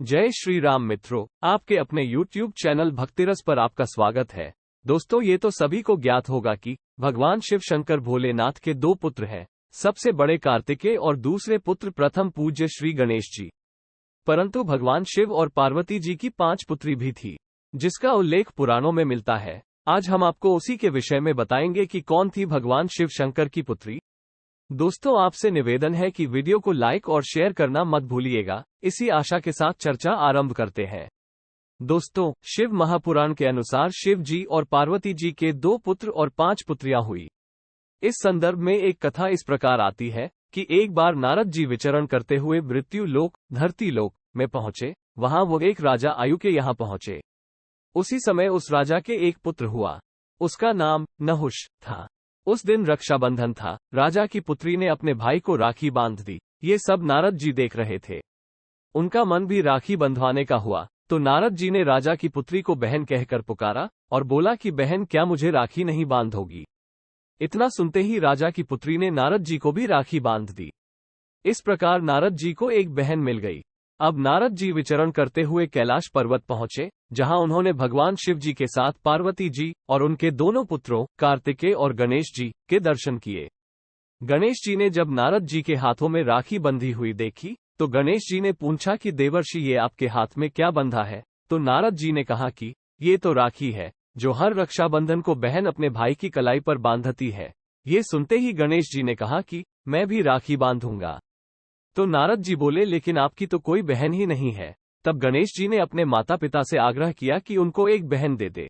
जय श्री राम मित्रों, आपके अपने YouTube चैनल भक्तिरस पर आपका स्वागत है। दोस्तों, ये तो सभी को ज्ञात होगा कि भगवान शिव शंकर भोलेनाथ के दो पुत्र हैं। सबसे बड़े कार्तिकेय और दूसरे पुत्र प्रथम पूज्य श्री गणेश जी। परंतु भगवान शिव और पार्वती जी की 5 पुत्री भी थी, जिसका उल्लेख पुराणों में मिलता है। आज हम आपको उसी के विषय में बताएंगे कि कौन थी भगवान शिव शंकर की पुत्री। दोस्तों, आपसे निवेदन है कि वीडियो को लाइक और शेयर करना मत भूलिएगा। इसी आशा के साथ चर्चा आरंभ करते हैं। दोस्तों, शिव महापुराण के अनुसार शिव जी और पार्वती जी के 2 पुत्र और 5 पुत्रियां हुई। इस संदर्भ में एक कथा इस प्रकार आती है कि एक बार नारद जी विचरण करते हुए मृत्यु लोक धरती लोक में पहुंचे। वहां वो एक राजा आयु के यहाँ पहुंचे। उसी समय उस राजा के एक पुत्र हुआ। उसका नाम नहुष था। उस दिन रक्षाबंधन था। राजा की पुत्री ने अपने भाई को राखी बांध दी। ये सब नारद जी देख रहे थे। उनका मन भी राखी बंधवाने का हुआ, तो नारद जी ने राजा की पुत्री को बहन कहकर पुकारा और बोला कि बहन, क्या मुझे राखी नहीं बांधोगी? इतना सुनते ही राजा की पुत्री ने नारद जी को भी राखी बांध दी। इस प्रकार नारद जी को एक बहन मिल गई। अब नारद जी विचरण करते हुए कैलाश पर्वत पहुंचे, जहां उन्होंने भगवान शिव जी के साथ पार्वती जी और उनके दोनों पुत्रों कार्तिकेय और गणेश जी के दर्शन किए। गणेश जी ने जब नारद जी के हाथों में राखी बंधी हुई देखी, तो गणेश जी ने पूछा कि देवर्षि, ये आपके हाथ में क्या बंधा है? तो नारद जी ने कहा कि ये तो राखी है, जो हर रक्षाबंधन को बहन अपने भाई की कलाई पर बांधती है। ये सुनते ही गणेश जी ने कहा कि मैं भी राखी बांधूंगा। तो नारद जी बोले, लेकिन आपकी तो कोई बहन ही नहीं है। तब गणेश जी ने अपने माता पिता से आग्रह किया कि उनको एक बहन दे दे।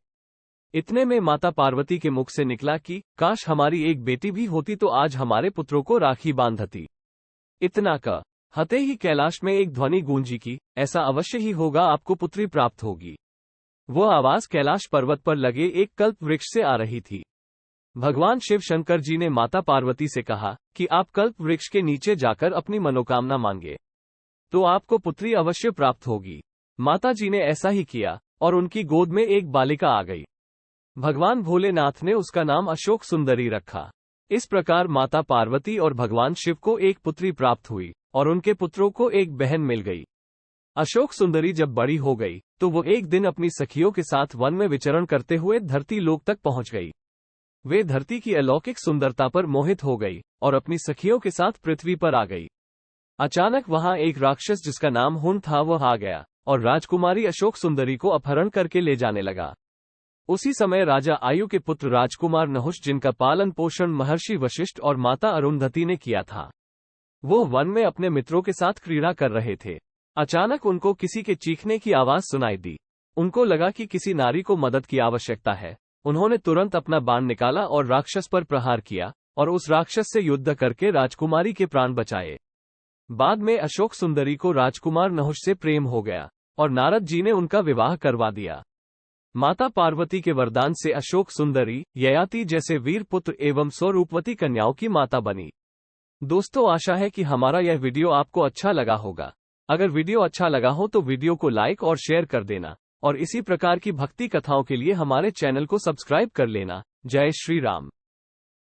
इतने में माता पार्वती के मुख से निकला कि काश हमारी एक बेटी भी होती तो आज हमारे पुत्रों को राखी बांधती। इतना कहते ही कैलाश में एक ध्वनि गूंजी की ऐसा अवश्य ही होगा, आपको पुत्री प्राप्त होगी। वो आवाज कैलाश पर्वत पर लगे एक कल्प वृक्ष से आ रही थी। भगवान शिव शंकर जी ने माता पार्वती से कहा कि आप कल्प वृक्ष के नीचे जाकर अपनी मनोकामना मांगे, तो आपको पुत्री अवश्य प्राप्त होगी। माता जी ने ऐसा ही किया और उनकी गोद में एक बालिका आ गई। भगवान भोलेनाथ ने उसका नाम अशोक सुंदरी रखा। इस प्रकार माता पार्वती और भगवान शिव को एक पुत्री प्राप्त हुई और उनके पुत्रों को एक बहन मिल गई। अशोक सुंदरी जब बड़ी हो गई तो वो एक दिन अपनी सखियों के साथ वन में विचरण करते हुए धरती लोक तक पहुंच गई। वे धरती की अलौकिक सुंदरता पर मोहित हो गई और अपनी सखियों के साथ पृथ्वी पर आ गई। अचानक वहां एक राक्षस जिसका नाम हुन था वह आ गया और राजकुमारी अशोक सुंदरी को अपहरण करके ले जाने लगा। उसी समय राजा आयु के पुत्र राजकुमार नहुष, जिनका पालन पोषण महर्षि वशिष्ठ और माता अरुंधति ने किया था, वो वन में अपने मित्रों के साथ क्रीड़ा कर रहे थे। अचानक उनको किसी के चीखने की आवाज सुनाई दी। उनको लगा कि किसी नारी को मदद की आवश्यकता है। उन्होंने तुरंत अपना बाण निकाला और राक्षस पर प्रहार किया और उस राक्षस से युद्ध करके राजकुमारी के प्राण बचाए। बाद में अशोक सुंदरी को राजकुमार नहुष से प्रेम हो गया और नारद जी ने उनका विवाह करवा दिया। माता पार्वती के वरदान से अशोक सुंदरी ययाति जैसे वीर पुत्र एवं स्वरूपवती कन्याओं की माता बनी। दोस्तों, आशा है कि हमारा यह वीडियो आपको अच्छा लगा होगा। अगर वीडियो अच्छा लगा हो तो वीडियो को लाइक और शेयर कर देना और इसी प्रकार की भक्ति कथाओं के लिए हमारे चैनल को सब्सक्राइब कर लेना। जय श्री राम।